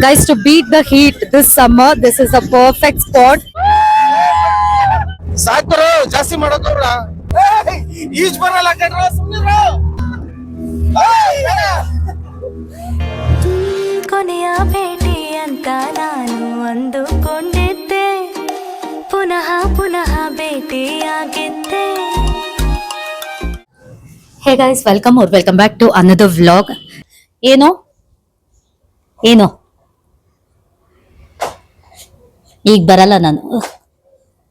Guys, to beat the heat this summer, this is a perfect spot. ಸಾಕ್ರು ಜಾಸ್ತಿ ಮಾಡೋದ್ರ ಈಜ್ ಬರಲ್ಲ ಕಣ್ರ ಸುಮ್ಮನೆ ಕೊನೆಯ ಭೇಟಿ ಅಂತ ನಾನು ಅಂದುಕೊಂಡಿದ್ದೆ, ಪುನಃ ಪುನಃ ಭೇಟಿಯಾಗಿದ್ದೆ. Hey guys, welcome back to another vlog. ಏನು ಈಗ ಬರಲ್ಲ ನಾನು.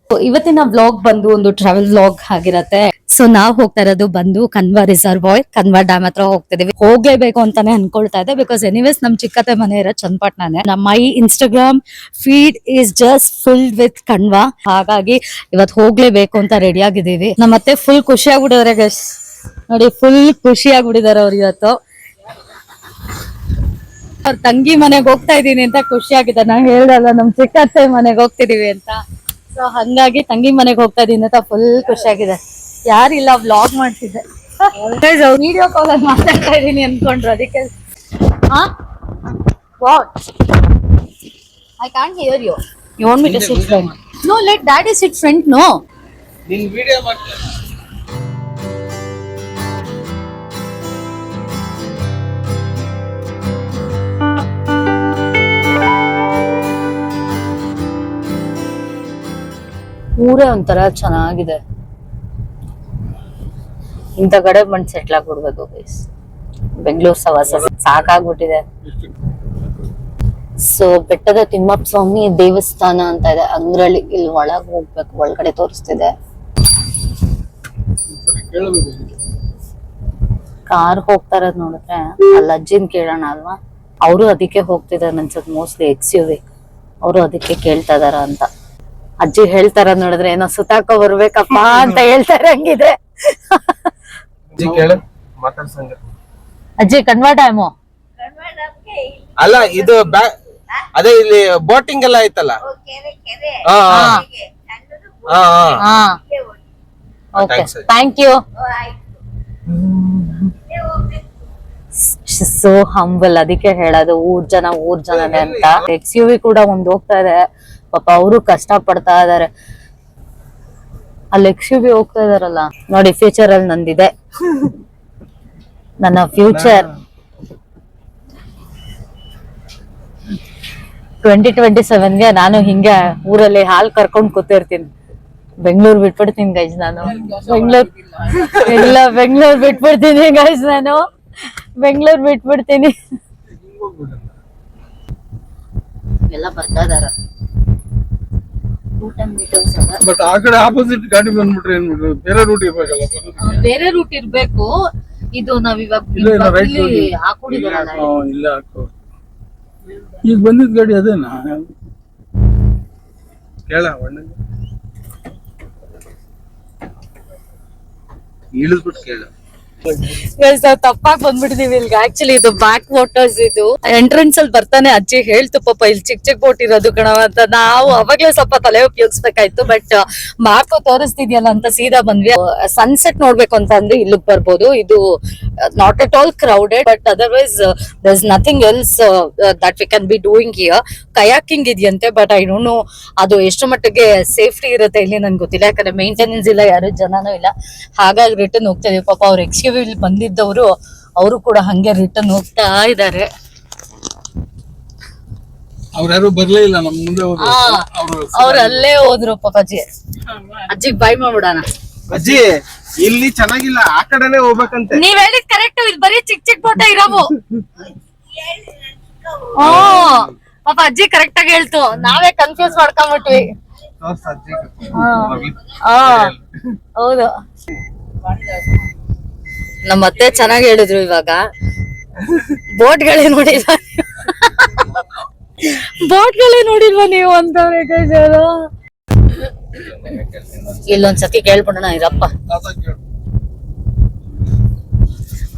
ಇವತ್ತಿನ ವ್ಲಾಗ್ ಬಂದು ಒಂದು ಟ್ರಾವೆಲ್ ವ್ಲಾಗ್ ಆಗಿರತ್ತೆ. ಸೊ ನಾವ್ ಹೋಗ್ತಾ ಇರೋದು ಬಂದು ಕನ್ವಾ ರಿಸರ್ವಾಯರ್, ಕನ್ವಾ ಡ್ಯಾಮ್ ಹತ್ರ ಹೋಗ್ತಿದೀವಿ. ಹೋಗ್ಲೇಬೇಕು ಅಂತಾನೆ ಅನ್ಕೊಳ್ತಾ ಇದೆ, ಬಿಕಾಸ್ ಎನಿವೇಸ್ ನಮ್ ಚಿಕ್ಕತ್ತೆ ಮನೆ ಇರೋ ಚನ್ನಪಟ್ಟಣನೇ. My Instagram feed is just filled with Kanva. ಹಾಗಾಗಿ ಇವತ್ ಹೋಗ್ಲೇಬೇಕು ಅಂತ ರೆಡಿ ಆಗಿದೀವಿ. ನಮ್ಮತ್ತೆ ಫುಲ್ ಖುಷಿ ಆಗ್ಬಿಟ್ಟಿದಾರೆ ಗೈಸ್, ನೋಡಿ ಫುಲ್ ಖುಷಿ ಆಗ್ಬಿಟ್ಟಿದಾರೆ ಅವ್ರು ಇವತ್ತು. ಅವ್ರ ತಂಗಿ ಮನೆಗ್ ಹೋಗ್ತಾ ಇದೀನಿ ಅಂತ ಖುಷಿ ಆಗಿದೆ. ನಾನ್ ಹೇಳ್ದಲ್ಲ ನಮ್ ಚಿಕ್ಕತ್ತೆ ಮನೆಗ್ ಹೋಗ್ತಿದೀವಿ ಅಂತ. ಸೊ ಹಂಗಾಗಿ ತಂಗಿ ಮನೆಗ್ ಹೋಗ್ತಾ ಇದೀನಿ ಅಂತ ಫುಲ್ ಖುಷಿ ಆಗಿದೆ. ಯಾರಿಲ್ಲ, ವ್ಲಾಗ್ ಮಾಡ್ತಿದ್ದೆ, ವಿಡಿಯೋ ಕಾಲ್ ಅಲ್ಲಿ ಮಾತಾಡ್ತಾ ಇದೀನಿ ಅನ್ಕೊಂಡ್ರು, ಅದಕ್ಕೆ. I can't hear you. You want me to sit front? No, let daddy sit front. No, ನಿನ್ ವಿಡಿಯೋ ಮಾಡ್ತೀನಿ. ಊರೇ ಒಂಥರ ಚೆನ್ನಾಗಿದೆ. ಇಂಥ ಕಡೆ ಬಂದು ಸೆಟ್ಲ್ ಆಗ್ಬಿಡ್ಬೇಕು ಗೈಸ್. ಬೆಂಗಳೂರು ಸವಾಸ ಸಾಕಾಗ್ಬಿಟ್ಟಿದೆ. ಸೊ ಬೆಟ್ಟದ ತಿಮ್ಮಪ್ಪ ಸ್ವಾಮಿ ದೇವಸ್ಥಾನ ಅಂತ ಇದೆ ಅಂಗ್ರಳ್ಳಿ. ಇಲ್ಲಿ ಒಳಗ್ ಹೋಗ್ಬೇಕು, ಒಳಗಡೆ ತೋರಿಸ್ತಿದೆ. ಕಾರ್ ಹೋಗ್ತಾ ಇರೋದ್ ನೋಡಿದ್ರೆ ಅಲ್ಲಿ ಅಜ್ಜಿನ್ ಕೇಳೋಣ ಅಲ್ವಾ, ಅವರು ಅದಕ್ಕೆ ಹೋಗ್ತಿದಾರೆ ಅನ್ಸತ್, ಮೋಸ್ಟ್ಲಿ XUV. ಅವರು ಅದಕ್ಕೆ ಕೇಳ್ತಾ ಇದಾರ ಅಂತ. ಅಜ್ಜಿ ಹೇಳ್ತಾರ ನೋಡಿದ್ರೆ ಏನೋ ಸುತ್ತಾಕೋ ಬರ್ಬೇಕಪ್ಪ ಅಂತ ಹೇಳ್ತಾರೆ, ಹಂಗಿದೆ. ಅಜ್ಜಿ ಕನ್ವಾ ಡ್ಯಾಮು ಅಲ್ಲ, ಇದು ಅದೇ ಇಲ್ಲಿ ಬೋಟಿಂಗ್ ಎಲ್ಲ ಐತಲ್ಲ. Okay, thank you. So humble, ಅದಕ್ಕೆ ಹೇಳೋದು ಊರ್ ಜನನೇ ಅಂತ. XUV ಕೂಡ ಒಂದ್ ಹೋಗ್ತಾ ಇದೆ ಪಾಪ, ಅವರು ಕಷ್ಟ ಪಡ್ತಾ ಇದಾರೆ. ಅಲ್ಲಿ XUV ಹೋಗ್ತಾ ಇದಾರಲ್ಲ ನೋಡಿ. ಫ್ಯೂಚರ್ ಅಲ್ಲಿ ನಂದಿದೆ, ನನ್ನ ಫ್ಯೂಚರ್ 2027ಗೆ ನಾನು ಹಿಂಗೆ ಊರಲ್ಲಿ ಹಾಲ್ ಕರ್ಕೊಂಡ್ ಕೂತಿರ್ತೀನಿ. ಬೆಂಗಳೂರು ಬಿಟ್ಬಿಡ್ತೀನಿ ಗೈಸ್ ನಾನು. ಬೆಂಗಳೂರು ಬಿಟ್ಬಿಡ್ತೀನಿ ಗೈಸ್ ನಾನು. ಬೆಂಗಳೂರು ಬಿಟ್ಬಿಡ್ತೀನಿ. ಎಲ್ಲ ಬರ್ತಾ ಇದಾರ. ಬಟ್ ಆ ಕಡೆ ಆಪೋಸಿಟ್ ಗಾಡಿ ಬಂದ್ಬಿಟ್ರೆ ಏನ್ ಮಾಡ್ರಿ, ಬೇರೆ ರೂಟ್ ಇರ್ಬೇಕಲ್ಲ. ಬೇರೆ ರೂಟ್ ಇರ್ಬೇಕು. ಇದು ನಾವ್ ಇವಾಗ ಹಾಕೊಂಡಿದಾರಲ್ಲ, ಇಲ್ಲ ಹಾಕೋ. ಈಗ ಬಂದಿದ್ ಗಾಡಿ ಅದೇನಾ? ಕೇಳ ಇಳಿದ್ಬಿಟ್ಟು ಕೇಳ. ತಪ್ಪಾಗಿ ಬಂದ್ಬಿಟ್ಟಿದೀವಿ ಇಲ್ಗ. ಆಕ್ಚುಲಿ ಇದು ಬ್ಯಾಕ್ ವಾಟರ್ಸ್. ಇದು ಎಂಟ್ರೆನ್ಸ್ ಅಲ್ಲಿ ಬರ್ತಾನೆ ಅಜ್ಜಿ ಹೇಳ್ತು ಪಾಪ ಇಲ್ಲಿ ಚಿಕ್ಕ ಬೋಟ್ ಇರೋದು ಕಣವ ಅಂತ. ನಾವು ಅವಾಗ್ಲೇ ಸ್ವಲ್ಪ ತಲೆ ಉಪಯೋಗಿಸ್ಬೇಕಾಯ್ತು, ಬಟ್ ಮಾರ್ಕೋ ತೋರಿಸ್ತಿದ್ಯಲ್ಲ ಅಂತ ಸೀದಾ ಬಂದ್ವಿ. ಸನ್ಸೆಟ್ ನೋಡ್ಬೇಕು ಅಂತ ಅಂದ್ರೆ ಇಲ್ಲಿಗೆ ಬರ್ಬೋದು. ಇದು not at all crowded, but otherwise there is nothing else that we can be doing here. Kayaking ಇದೆಯಂತೆ, ಬಟ್ ಐ ಡೋಂಟ್ ನೋ ಅದು ಎಷ್ಟು ಮಟ್ಟಿಗೆ ಸೇಫ್ಟಿ ಇರುತ್ತೆ ಇಲ್ಲಿ ನನ್ಗೆ ಗೊತ್ತಿಲ್ಲ. ಯಾಕಂದ್ರೆ ಮೇಂಟೆನೆನ್ಸ್ ಇಲ್ಲ, ಯಾರು ಜನನೂ ಇಲ್ಲ. ಹಾಗಾಗಿ ರಿಟರ್ನ್ ಹೋಗ್ತಾ ಇದೀವಿ. ಪಾಪ ಅವ್ರು XUV ಇಲ್ಲಿ ಬಂದಿದ್ದವರು, ಅವರು ಕೂಡ ಹಂಗೆ ರಿಟರ್ನ್ ಹೋಗ್ತಾ ಇದ್ದಾರೆ. ಅವ್ರ್ಯಾರು ಬರ್ಲೇ ಇಲ್ಲ, ನಮ್ ಮುಂದೆ ಅವ್ರು ಅಲ್ಲೇ ಹೋದ್ರು ಪಾಪಾಜಿ. ಅಜ್ಜಿಗ್ ಬಾಯ್ ಮಾಡ್ಬಿಡೋಣ. ಅಜ್ಜಿ ಇಲ್ಲಿ ಚೆನ್ನಾಗಿಲ್ಲ, ಆ ಕಡೆನೆ ಹೋಗ್ಬೇಕಂತೆ. ನೀವ್ ಹೇಳಿದ್ ಕರೆಕ್ಟ್, ಇದು ಬರೀ ಚಿಕ್ಕ ಬೋಟ ಇರವು. ಪಾಪ ಅಜ್ಜಿ ಕರೆಕ್ಟ್ ಆಗಿ ಹೇಳ್ತು, ನಾವೇ ಕನ್ಫ್ಯೂಸ್ ಮಾಡ್ಕೊಂಡ್ಬಿಟ್ವಿ. ಹೌದು, ನಮ್ಮ ಅತ್ತೆ ಚೆನ್ನಾಗಿ ಹೇಳಿದ್ರು. ಇವಾಗ ಬೋಟ್ಗಳೇ ನೋಡಿಲ್ವಾ ನೀವು ಅಂತವ್ರೆ. ಇಲ್ಲೊಂದ್ಸತಿ ಕೇಳ್ಬಿಡೋಣ ಇರಪ್ಪ.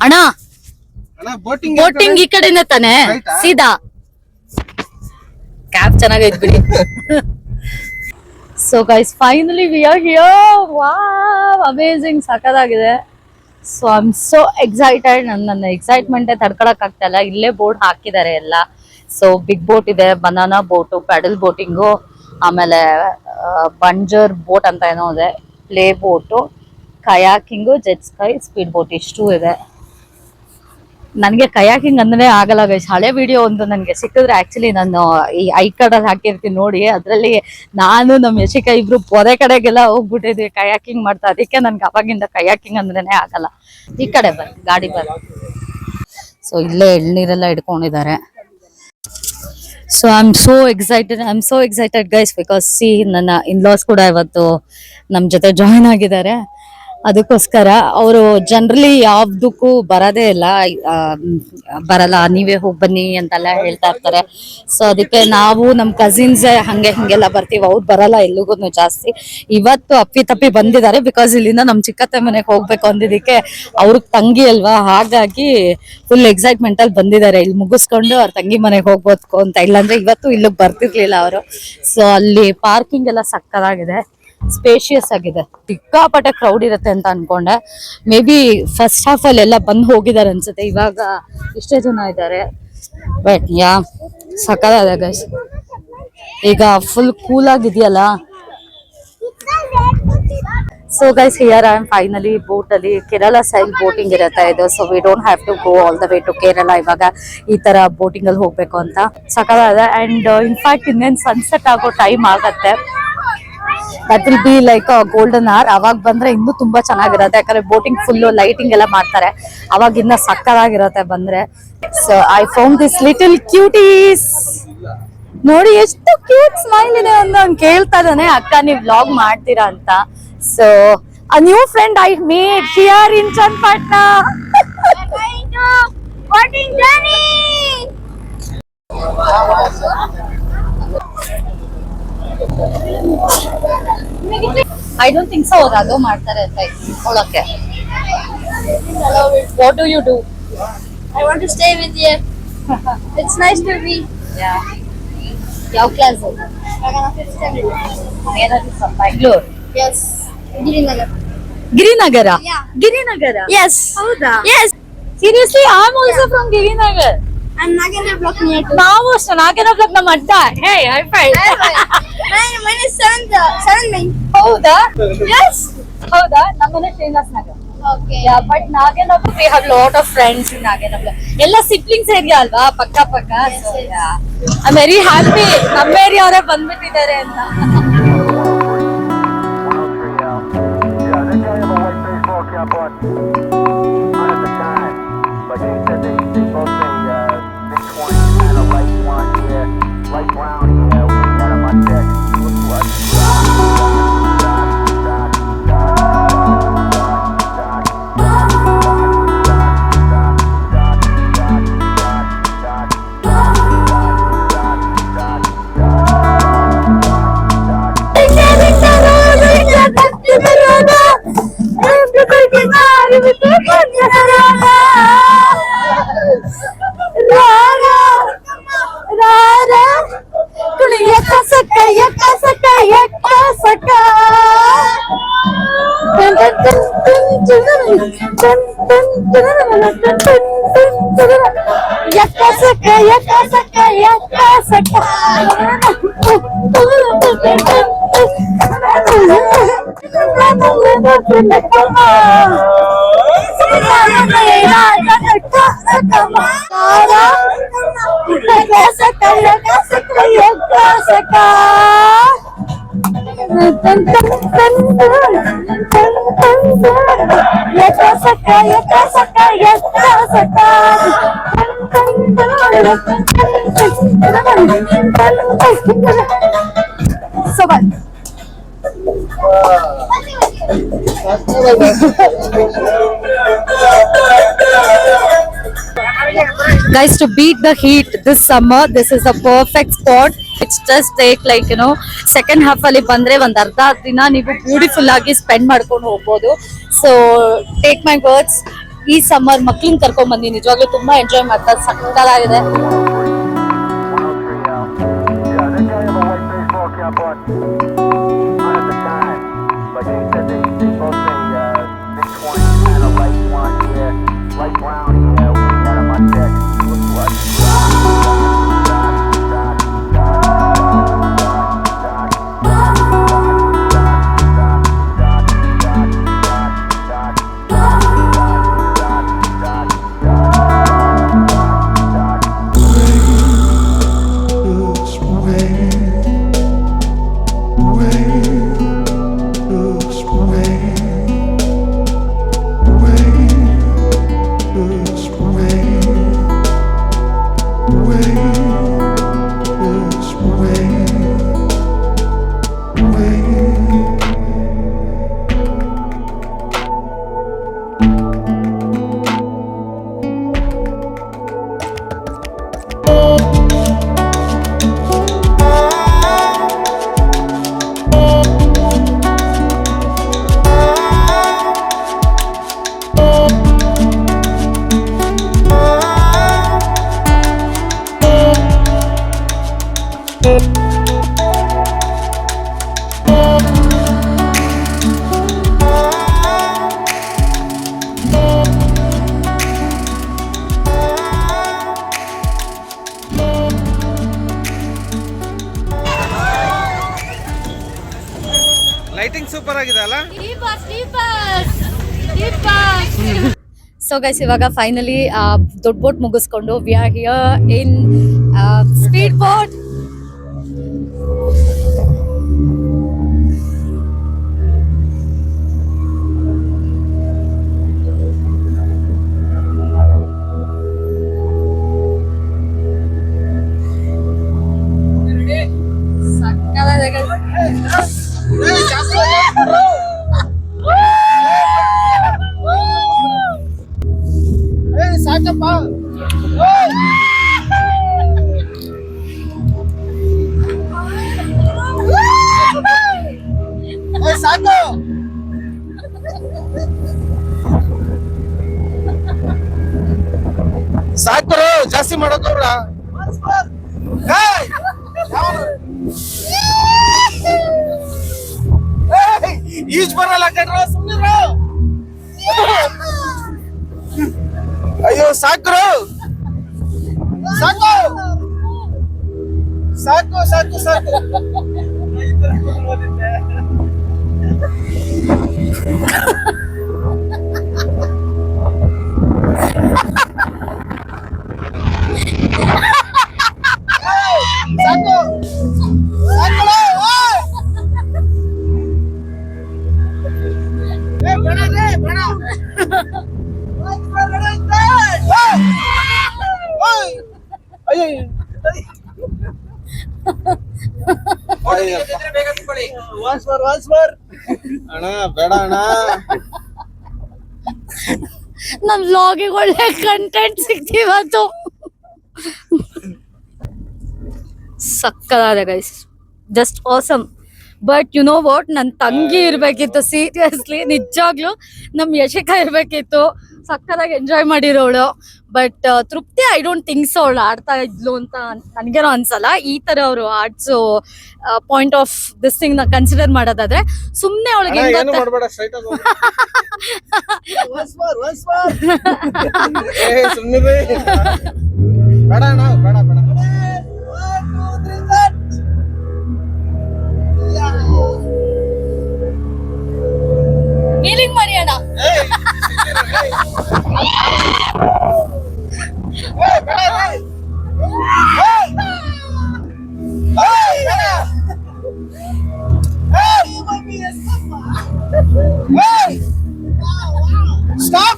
ಅಣ್ಣ ಬೋಟಿಂಗ್ ಈ ಕಡೆನೆ ತಾನೆ, ಸೀದಾ ಕ್ಯಾಬ್ ಚೆನ್ನಾಗೈತ್ ಬಿಡಿ. So guys, finally we are here. Wow, amazing, ಸಖತ್ತಾಗಿದೆ. So I am so excited. ನನ್ನ ಎಕ್ಸೈಟ್ಮೆಂಟ್ ತಡ್ಕೊಳಕ್ ಆಗ್ತಾ ಇಲ್ಲ. ಇಲ್ಲೇ ಬೋರ್ಡ್ ಹಾಕಿದ್ದಾರೆ ಎಲ್ಲ. ಸೊ ಬಿಗ್ ಬೋಟ್ ಇದೆ, ಬನಾನಾ ಬೋಟು, ಪ್ಯಾಡಲ್ ಬೋಟಿಂಗು, ಆಮೇಲೆ ಬಂಜರ್ ಬೋಟ್ ಅಂತ ಏನೋ ಇದೆ, play boat, kayaking, jet ski, speed boat ಇಷ್ಟು ಇದೆ. ನನಗೆ ಕಯಾಕಿಂಗ್ ಅಂದ್ರೆ ಆಗಲ್ಲ ಗೈಸ್. ಹಳೆ ವಿಡಿಯೋ ಒಂದು ನನಗೆ ಸಿಕ್ಕಿದ್ರೆ ಆಕ್ಚುಲಿ ನಾನು ಈ ಐಕಾರ್ಡಲ್ಲಿ ಹಾಕಿರ್ತೀನಿ ನೋಡಿ. ಅದರಲ್ಲಿ ನಾನು ನಮ್ಮ ಯಶಿಕಾ ಇಬ್ರು ಪೊದೆ ಕಡೆಗೆಲ್ಲ ಹೋಗ್ಬಿಟ್ಟಿದ್ವಿ ಕಯಾಕಿಂಗ್ ಮಾಡ್ತಾ. ಅದಕ್ಕೆ ನನ್ಗೆ ಅವಾಗಿಂದ ಕಯಾಕಿಂಗ್ ಅಂದ್ರೇನೆ ಆಗಲ್ಲ. ಈ ಕಡೆ ಬನ್ನಿ, ಗಾಡಿ ಬನ್ನಿ. ಸೊ ಇಲ್ಲೇ ಎಳ್ನೀರೆಲ್ಲ ಇಟ್ಕೊಂಡಿದ್ದಾರೆ. So I am so excited guys, because C ನನ್ನ ಇನ್ಲಾಸ್ ಕೂಡ ಇವತ್ತು ನಮ್ಮ ಜೊತೆ ಜಾಯಿನ್ ಆಗಿದ್ದಾರೆ. ಅದಕ್ಕೋಸ್ಕರ ಅವರು ಜನರಲಿ ಯಾವ್ದಕ್ಕೂ ಬರೋದೇ ಇಲ್ಲ, ಬರಲ್ಲ ನೀವೇ ಹೋಗಿ ಬನ್ನಿ ಅಂತೆಲ್ಲ ಹೇಳ್ತಾ ಇರ್ತಾರೆ. ಸೊ ಅದಕ್ಕೆ ನಾವು ನಮ್ಮ ಕಸಿನ್ಸ್ ಹಿಂಗೆಲ್ಲ ಬರ್ತೀವಿ, ಅವ್ರು ಬರಲ್ಲ ಎಲ್ಲಿಗೂ ಜಾಸ್ತಿ. ಇವತ್ತು ಅಪ್ಪಿ ತಪ್ಪಿ ಬಂದಿದ್ದಾರೆ, ಬಿಕಾಸ್ ಇಲ್ಲಿಂದ ನಮ್ಮ ಚಿಕ್ಕತ್ತೆ ಮನೆಗೆ ಹೋಗ್ಬೇಕು ಅಂದಿದ್ದಕ್ಕೆ ಅವ್ರಿಗೆ ತಂಗಿ ಅಲ್ವಾ, ಹಾಗಾಗಿ ಫುಲ್ ಎಕ್ಸೈಟ್ಮೆಂಟ್ ಅಲ್ಲಿ ಬಂದಿದ್ದಾರೆ. ಇಲ್ಲಿ ಮುಗಿಸ್ಕೊಂಡು ಅವ್ರ ತಂಗಿ ಮನೆಗೆ ಹೋಗ್ಬೇಕು ಅಂತ. ಇಲ್ಲಾಂದ್ರೆ ಇವತ್ತು ಇಲ್ಲಿಗೆ ಬರ್ತಿರ್ಲಿಲ್ಲ ಅವರು. ಸೊ ಅಲ್ಲಿ ಪಾರ್ಕಿಂಗ್ ಎಲ್ಲ ಸಕ್ಕತ್ತಾಗಿದೆ, ಸ್ಪೇಷಿಯಸ್ ಆಗಿದೆ. ಸಿಕ್ಕಾಪಟ್ಟೆ ಕ್ರೌಡ್ ಇರುತ್ತೆ ಅಂತ ಅನ್ಕೊಂಡೆ. ಮೇ ಬಿ ಫಸ್ಟ್ ಹಾಫ್ ಅಲ್ಲಿ ಎಲ್ಲ ಬಂದು ಹೋಗಿದ್ದಾರೆ ಅನ್ಸುತ್ತೆ, ಇವಾಗ ಇಷ್ಟೇ ಜನ ಇದ್ದಾರೆ. ಬಟ್ ಯಾ ಸಕ್ಕತ್ತಾಗಿದೆ ಗೈಸ್. ಈಗ ಫುಲ್ ಕೂಲ್ ಆಗಿದೆಯಲ್ಲ. So guys, here I am finally boat ಅಲ್ಲಿ. ಕೇರಳ ಸ್ಟೈಲ್ ಬೋಟಿಂಗ್ ಇರುತ್ತೆ ಇದು. So we don't have to go all the way to Kerala. ಇವಾಗ ಈ ತರ ಬೋಟಿಂಗ್ ಅಲ್ಲಿ ಹೋಗ್ಬೇಕು ಅಂತ ಸಕ್ಕತ್ತಾಗಿದೆ. ಅಂಡ್ ಇನ್ಫ್ಯಾಕ್ಟ್ ಇನ್ನೇನ್ ಸನ್ಸೆಟ್ ಆಗೋ ಟೈಮ್ ಆಗತ್ತೆ. That will be like golden hour. ಅವಾಗ ಬಂದ್ರೆ ಇನ್ನೂ ತುಂಬಾ ಚೆನ್ನಾಗಿರುತ್ತೆ, ಯಾಕಂದ್ರೆ ಬೋಟಿಂಗ್ ಫುಲ್ ಲೈಟಿಂಗ್ ಎಲ್ಲ ಮಾಡ್ತಾರೆ. ಅವಾಗ ಇನ್ನ ಸಕ್ಕತ್ತಾಗಿರುತ್ತೆ ಬಂದ್ರೆ. So I found this little cuties. ನೋಡಿ ಎಷ್ಟು ಕ್ಯೂಟ್ ಸ್ಮೈಲ್ ಇದೆ ಅಂತ. ಅವ್ನು ಕೇಳ್ತಾ ಇದ್ದಾನೆ, ಅಕ್ಕ ನೀವ್ ವ್ಲಾಗ್ ಮಾಡ್ತೀರಾ ಅಂತ. So a new friend I made here in Chennampatna. boating journey. I don't think so. ಅದು ಮಾಡ್ತಾರೆ ಅಂತ ಇಟ್ಕೊಳ್ಳೋಕೆ. What do you do? I want to stay with you. It's nice to be. Yeah. ಯಾವ class? Bangalore. Yes. Girinagar. Girinagar. Yeah. Girinagar. Yes. ಹೌದಾ? Yes. Seriously, I am also from Girinagar. I'm Nagendra block near to. ನಾವು ಅಷ್ಟೇ, Nagendra block ನಮ್ಮ ಅಡ್ಡ. Hey hi fi. Mine is 7 main. ಹೌದಾ? Yes. ಹೌದಾ? ನಮ್ಮನೆ Srinivas Nagar. Okay. Yeah, but Nagendra we have lot of friends in Nagendra. ಎಲ್ಲ siblings area ಅಲ್ವಾ, ಪಕ್ಕ ಪಕ್ಕ. So yeah, I'm very happy ನಮ್ಮ ಏರಿಯಾ ಅವರೇ ಬಂದ್ಬಿಟ್ಟಿದ್ದಾರೆ ಅಂತ. Guys, to beat the heat this summer, this is a perfect spot. It's just take like, you know, second half ಅಲ್ಲಿ ಬಂದ್ರೆ ಒಂದ್ ಅರ್ಧ ದಿನ ನೀವು ಬ್ಯೂಟಿಫುಲ್ ಆಗಿ ಸ್ಪೆಂಡ್ ಮಾಡ್ಕೊಂಡು ಹೋಗ್ಬೋದು. ಸೊ ಟೇಕ್ ಮೈ ವರ್ಡ್ಸ್, ಈ ಸಮ್ಮರ್ ಮಕ್ಳಿನ ಕರ್ಕೊಂಡ್ ಬಂದಿ, ನಿಜವಾಗ್ಲೂ ತುಂಬಾ ಎಂಜಾಯ್ ಮಾಡ್ತಾರೆ, ಸಕ್ಕತ್ತಾಗಿದೆ. ಲೈಟಿಂಗ್ ಸೂಪರ್ ಆಗಿದೆ ಅಲ್ಲ. ಸೊ ಗೈಸ್ ಇವಾಗ ಫೈನಲಿ ದೊಡ್ಡ ಬೋಟ್ ಮುಗಿಸ್ಕೊಂಡು V are here in speed boat. ಸಾಕಪ್ಪ. ಸಾಕು. ಸಾಕು ಜಾಸ್ತಿ ಮಾಡೋದ್ರ. ಈಜ್ ಬರಲ್ಲ ಕಣ್ರ, ಸುಮ್ಮನೆ. ಅಯ್ಯೋ ಸಾಕ್ರು, ಸಾಕು ಸಾಕು ಸಾಕು ಸಾಕು. ಸಾಕು ಅಣ್ಣ, ಬೇಡ ಅಣ್ಣ. ನನ್ ವ್ಲಾಗಿಗೆ ಒಳ್ಳೆ ಕಂಟೆಂಟ್ ಸಿಕ್ತಿವತ್ತು. ಸಕ್ಕದಾದ guys, just awesome. But you know what, ನನ್ನ ತಂಗಿ ಇರ್ಬೇಕಿತ್ತು. ಸೀರಿಯಸ್ಲಿ ನಿಜಾಗ್ಲೂ ನಮ್ ಯಶಿಕಾ ಇರ್ಬೇಕಿತ್ತು. ಸಕ್ಕದಾಗಿ ಎಂಜಾಯ್ ಮಾಡಿರೋಳು. ಬಟ್ Trupti I don't think so ಅವಳು ಆಡ್ತಾ ಇದ್ಲು ಅಂತ ನನ್ಗೇನೋ ಅನ್ಸಲ್ಲ. ಈ ತರ ಅವರು arts point of this thing ನ ಕನ್ಸಿಡರ್ ಮಾಡೋದಾದ್ರೆ ಸುಮ್ನೆ ಅವಳಿಗೆ ಫೀಲಿಂಗ್ ಮಾಡಿ ಅಣ್ಣ. Stop!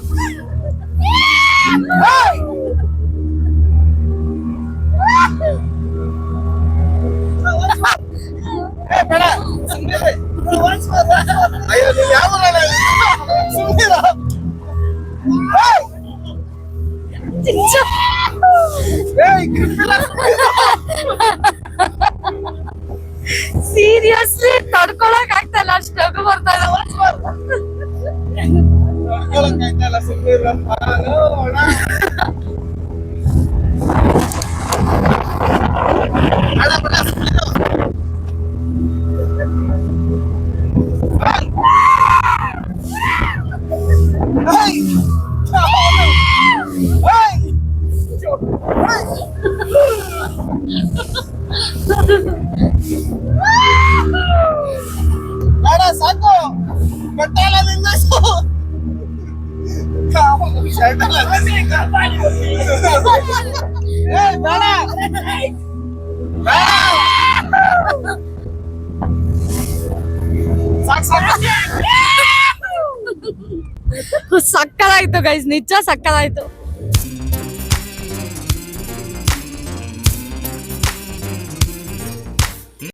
ಅಯ್ಯೋ ನೀವು ಯಾವ ಸೀರಿಯಸ್ಲಿ ತಡ್ಕೊಳಕ್ ಆಗ್ತಲ್ಲ, ಅಷ್ಟು ನಗು ಬರ್ತಾ ಇದೆ. Hey! ಬಟ್ಟೆ ಎಲ್ಲ ನಿಂದೋಯ್ತು. ಶರ್ಟ್ ಎಲ್ಲ ಏ, ಬೇಡ. ಸಕ್ಕದಾಯ್ತು ಗೈಸ್, ನಿಜ ಸಕ್ಕದಾಯ್ತು.